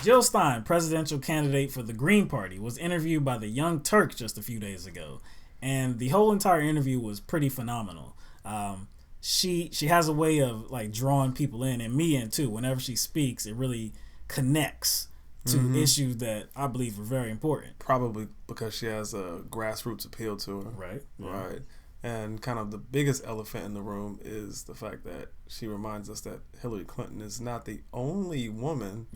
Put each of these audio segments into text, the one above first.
Jill Stein, presidential candidate for the Green Party, was interviewed by the Young Turks just a few days ago, and the whole entire interview was pretty phenomenal. She has a way of like drawing people in, and me in too. Whenever she speaks, it really connects to issues that I believe are very important. Probably because she has a grassroots appeal to her. Right. Yeah. Right. And kind of the biggest elephant in the room is the fact that she reminds us that Hillary Clinton is not the only woman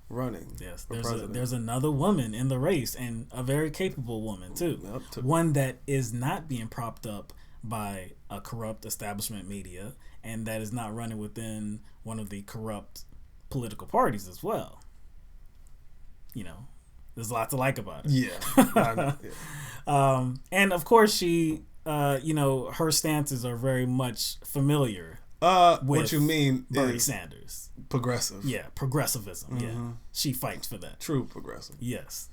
running. Yes, there's another woman in the race, and a very capable woman too. One that is not being propped up by a corrupt establishment media, and that is not running within one of the corrupt political parties as well. You know, there's a lot to like about it. Yeah. And of course she, her stances are very much familiar. With what you mean Bernie Sanders. Progressive. Yeah, progressivism. Yeah. She fights for that. True progressive. Yes.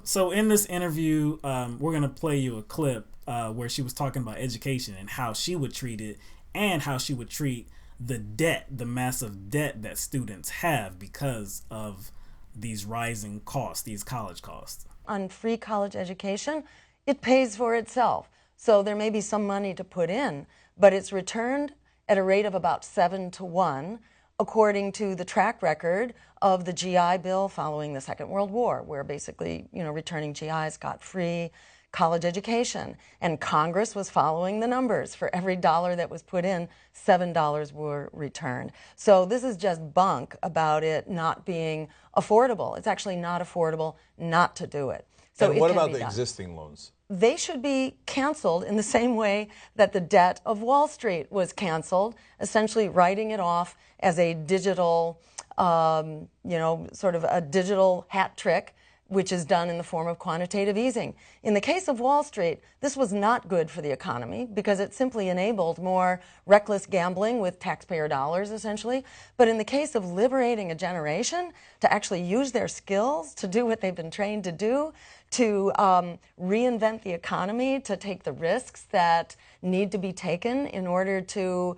So in this interview, we're going to play you a clip where she was talking about education and how she would treat it and how she would treat the debt, the massive debt that students have because of these rising costs, these college costs. On free college education, it pays for itself. So there may be some money to put in, but it's returned at a rate of about 7 to 1, according to the track record of the GI Bill following the Second World War, where basically, returning GIs got free college education. And Congress was following the numbers. For every dollar that was put in, $7 were returned. So this is just bunk about it not being affordable. It's actually not affordable not to do it. So and what about the existing loans? They should be canceled in the same way that the debt of Wall Street was canceled, essentially writing it off as a digital, sort of a digital hat trick, which is done in the form of quantitative easing. In the case of Wall Street, this was not good for the economy because it simply enabled more reckless gambling with taxpayer dollars, essentially. But in the case of liberating a generation to actually use their skills to do what they've been trained to do, to reinvent the economy, to take the risks that need to be taken in order to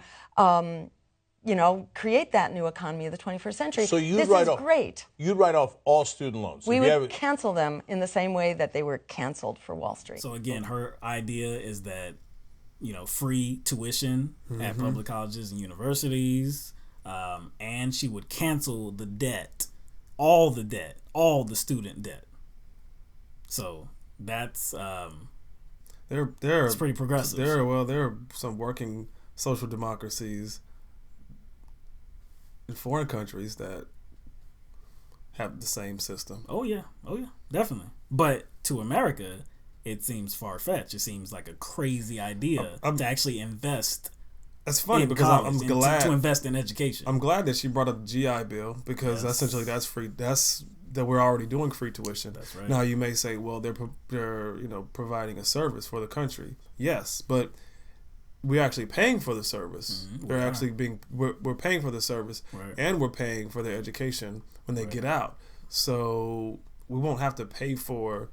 create that new economy of the 21st century. So this is great. You'd write off all student loans. We would cancel them in the same way that they were canceled for Wall Street. So again, her idea is that, free tuition at public colleges and universities, and she would cancel the debt, all the student debt. So that's it's pretty progressive. There are some working social democracies in foreign countries that have the same system. Oh yeah, definitely. But to America, it seems far-fetched. It seems like a crazy idea to actually invest. That's funny because I'm glad to invest in education. I'm glad that she brought up the GI Bill because essentially that's free. That we're already doing free tuition. That's right. Now you may say, well, they're providing a service for the country. Yes, but we're actually paying for the service. We're paying for the service, and we're paying for their education when they get out. So we won't have to pay for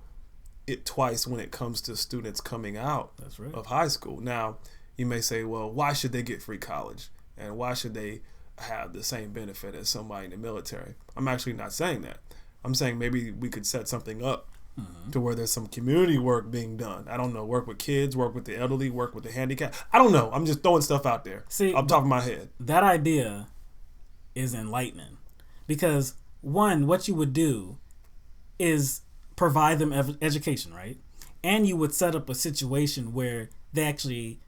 it twice when it comes to students coming out of high school. Now you may say, well, why should they get free college, and why should they have the same benefit as somebody in the military? I'm actually not saying that. I'm saying maybe we could set something up to where there's some community work being done. I don't know, work with kids, work with the elderly, work with the handicapped. I don't know. I'm just throwing stuff out there. See, off the top of my head. That idea is enlightening because, one, what you would do is provide them education, right? And you would set up a situation where they actually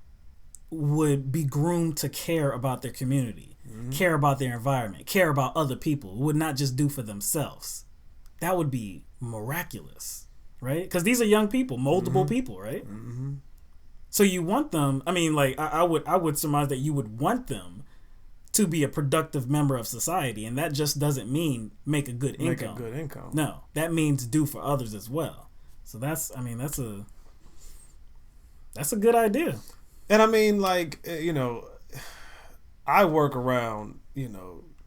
would be groomed to care about their community, care about their environment, care about other people, would not just do for themselves. That would be miraculous, right? Because these are young people, moldable people, right? So you want them, I would surmise that you would want them to be a productive member of society, and that just doesn't mean make a good income. No, that means do for others as well. So that's a good idea. And I work around,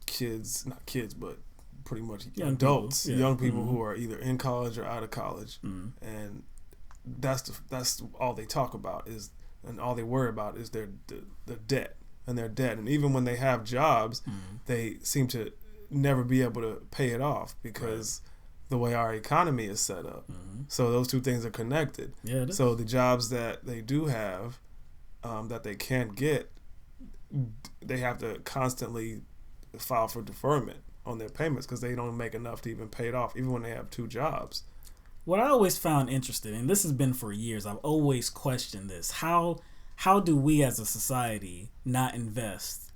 kids, not kids, but pretty much young adults, young people who are either in college or out of college, and that's all they talk about and all they worry about is their debt and their debt. And even when they have jobs, they seem to never be able to pay it off because the way our economy is set up. So those two things are connected. Yeah, it is. So the jobs that they do have that they can't get, they have to constantly file for deferment on their payments because they don't make enough to even pay it off, even when they have two jobs. What I always found interesting, and this has been for years, I've always questioned this: how do we as a society not invest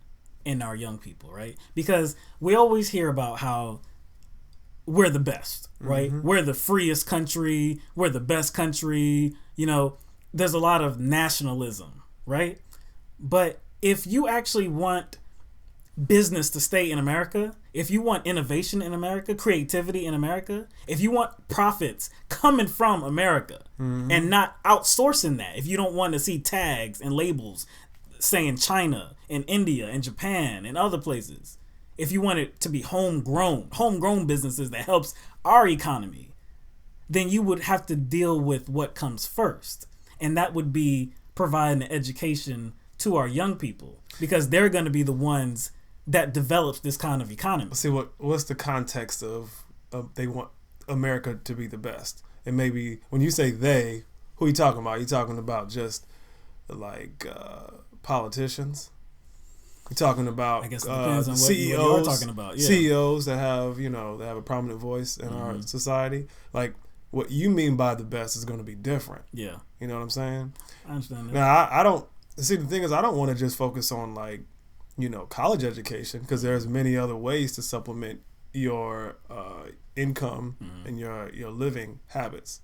in our young people, right? Because we always hear about how we're the best, right? We're the freest country, we're the best country. You know, there's a lot of nationalism, right? But if you actually want business to stay in America, if you want innovation in America, creativity in America, if you want profits coming from America and not outsourcing that, if you don't want to see tags and labels saying China and India and Japan and other places, if you want it to be homegrown businesses that helps our economy, then you would have to deal with what comes first. And that would be providing an education to our young people, because they're going to be the ones that develops this kind of economy. See, what's the context of they want America to be the best? And maybe when you say they, who are you talking about? Are you talking about just like politicians? You're talking about I guess it depends on CEOs, what you're talking about. Yeah. CEOs that have, they have a prominent voice in our society. Like, what you mean by the best is going to be different. Yeah. You know what I'm saying? I understand that. Now, I don't see, the thing is, I don't want to just focus on like, college education, because there's many other ways to supplement your income and your living habits.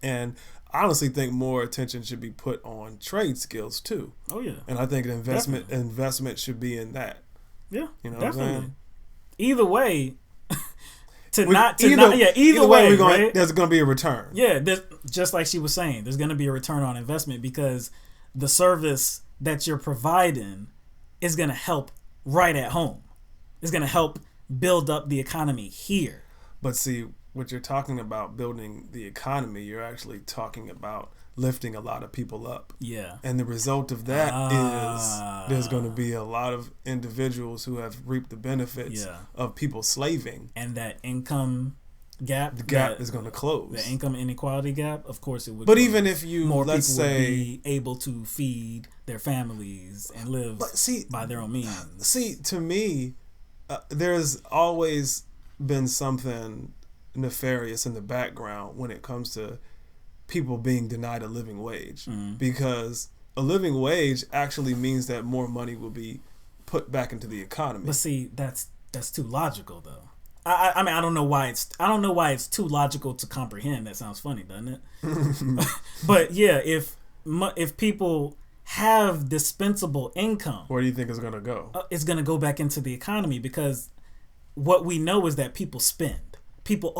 And I honestly think more attention should be put on trade skills too. Oh yeah. And I think investment should be in that. Yeah. You know definitely. what I'm saying? Either way, either way, way, right? There's going to be a return. Yeah, just like she was saying, there's going to be a return on investment, because the service that you're providing is going to help right at home. It's going to help build up the economy here. But see, what you're talking about building the economy, you're actually talking about lifting a lot of people up. Yeah. And the result of that is there's going to be a lot of individuals who have reaped the benefits of people slaving. And that income gap, the gap is going to close. The income inequality gap, of course it would. But even if you, more let's people say, would be able to feed their families and live by their own means. See, to me, there's always been something nefarious in the background when it comes to people being denied a living wage, because a living wage actually means that more money will be put back into the economy. But see, that's too logical though. I mean, I don't know why it's too logical to comprehend. That sounds funny, doesn't it? But yeah, if people have dispensable income, where do you think it's going to go? It's going to go back into the economy, because what we know is that people spend. People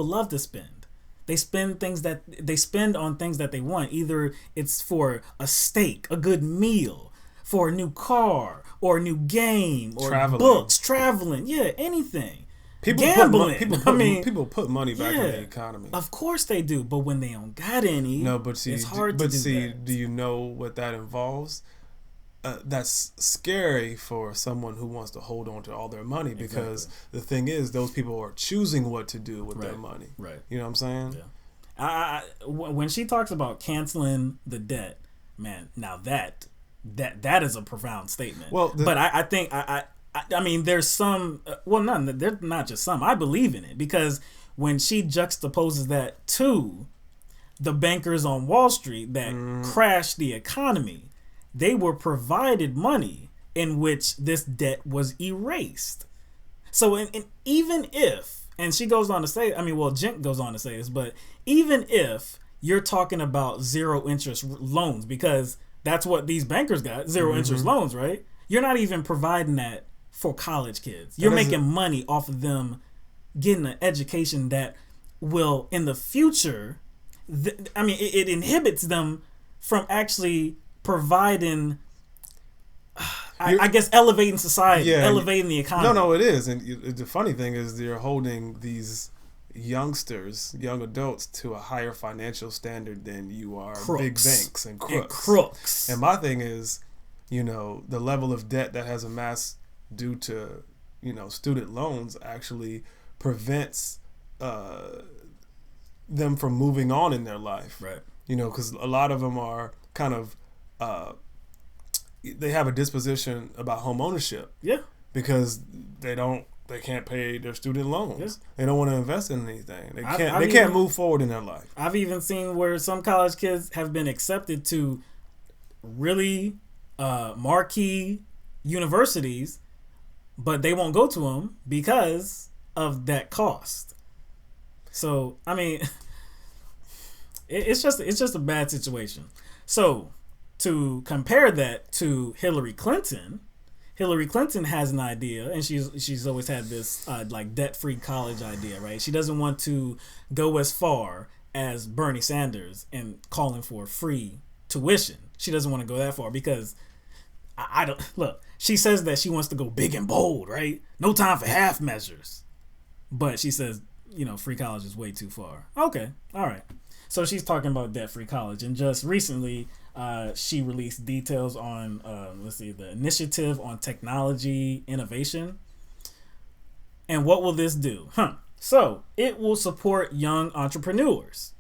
love to spend. They spend on things that they want. Either it's for a steak, a good meal, for a new car, or a new game, or books, traveling, anything. Gambling. People put money back in the economy. Of course they do, but when they don't got any, it's hard to do that. Do you know what that involves? That's scary for someone who wants to hold on to all their money, because the thing is, those people are choosing what to do with their money. Right. You know what I'm saying? Yeah. When she talks about canceling the debt, man, now that is a profound statement. Well, but I think I mean, there's some. There's not just some. I believe in it, because when she juxtaposes that to the bankers on Wall Street that crashed the economy, they were provided money in which this debt was erased. So, and even if, and she goes on to say, Jen goes on to say this, but even if you're talking about zero interest loans, because that's what these bankers got, zero interest loans, right? You're not even providing that for college kids. You're making money off of them getting an education that will, in the future, it inhibits them from actually providing, I guess, elevating society, elevating the economy. No, it is. And the funny thing is, you're holding these young adults to a higher financial standard than you are big banks and crooks. And my thing is, the level of debt that has amassed due to student loans actually prevents them from moving on in their life. Right. Because a lot of them are kind of they have a disposition about home ownership. Yeah. Because they can't pay their student loans. Yeah. They don't want to invest in anything. They can't move forward in their life. I've even seen where some college kids have been accepted to really marquee universities, but they won't go to them because of that cost. So, I mean, it's just a bad situation. So, to compare that to Hillary Clinton has an idea, and she's always had this debt-free college idea, right? She doesn't want to go as far as Bernie Sanders and calling for free tuition. She doesn't want to go that far because I don't look. She says that she wants to go big and bold, right? No time for half measures. But she says, free college is way too far. Okay, all right. So she's talking about debt-free college, and just recently, she released details on the initiative on technology innovation. And what will this do? So it will support young entrepreneurs.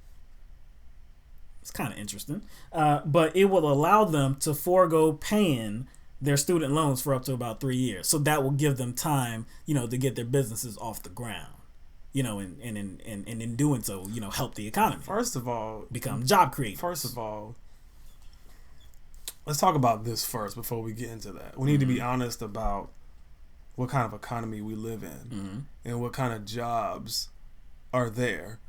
It's kind of interesting, but it will allow them to forego paying their student loans for up to about 3 years. So that will give them time, to get their businesses off the ground. And in doing so, help the economy. First of all, become job creators. First of all, let's talk about this first before we get into that. We need to be honest about what kind of economy we live in and what kind of jobs are there.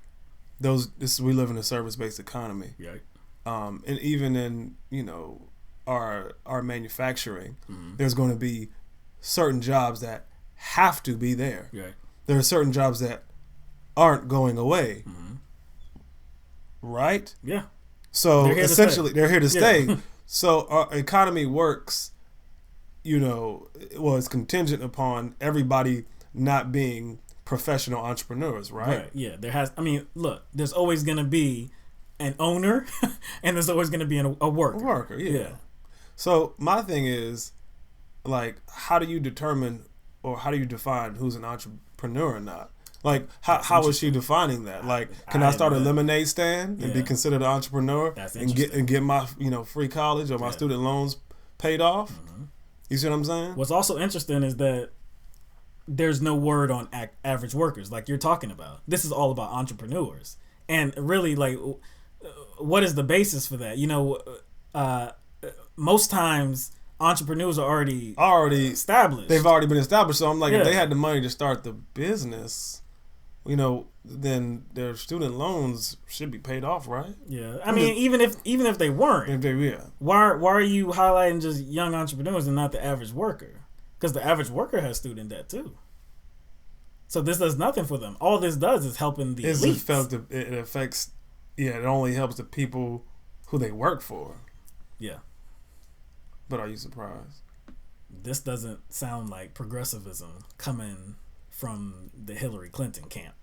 We live in a service-based economy. Right. And even in, our manufacturing, there's going to be certain jobs that have to be there. Right. There are certain jobs that aren't going away. Right? Yeah. So essentially, they're here to stay. So our economy works, it's contingent upon everybody not being professional entrepreneurs, right? Yeah. There's always going to be an owner and there's always going to be a worker. A worker, yeah. So my thing is, how do you determine or how do you define who's an entrepreneur or not? How is she defining that? Can I start a lemonade stand and be considered an entrepreneur and get my free college or my student loans paid off? You see what I'm saying? What's also interesting is that there's no word on average workers like you're talking about. This is all about entrepreneurs, and really, what is the basis for that? Most times entrepreneurs are already established. They've already been established. So I'm if they had the money to start the business, then their student loans should be paid off, right? Yeah. I mean, even if they weren't, why are you highlighting just young entrepreneurs and not the average worker? Because the average worker has student debt too. So this does nothing for them. All this does is helping the elites. It affects. Yeah, it only helps the people who they work for. Yeah. But are you surprised? This doesn't sound like progressivism coming from the Hillary Clinton camp.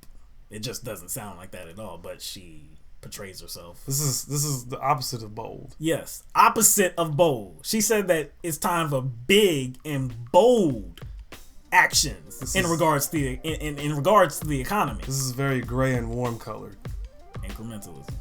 It just doesn't sound like that at all, but she portrays herself. This is the opposite of bold. Yes, opposite of bold. She said that it's time for big and bold actions in regards to the economy. This is very gray and warm colored. Incrementalism.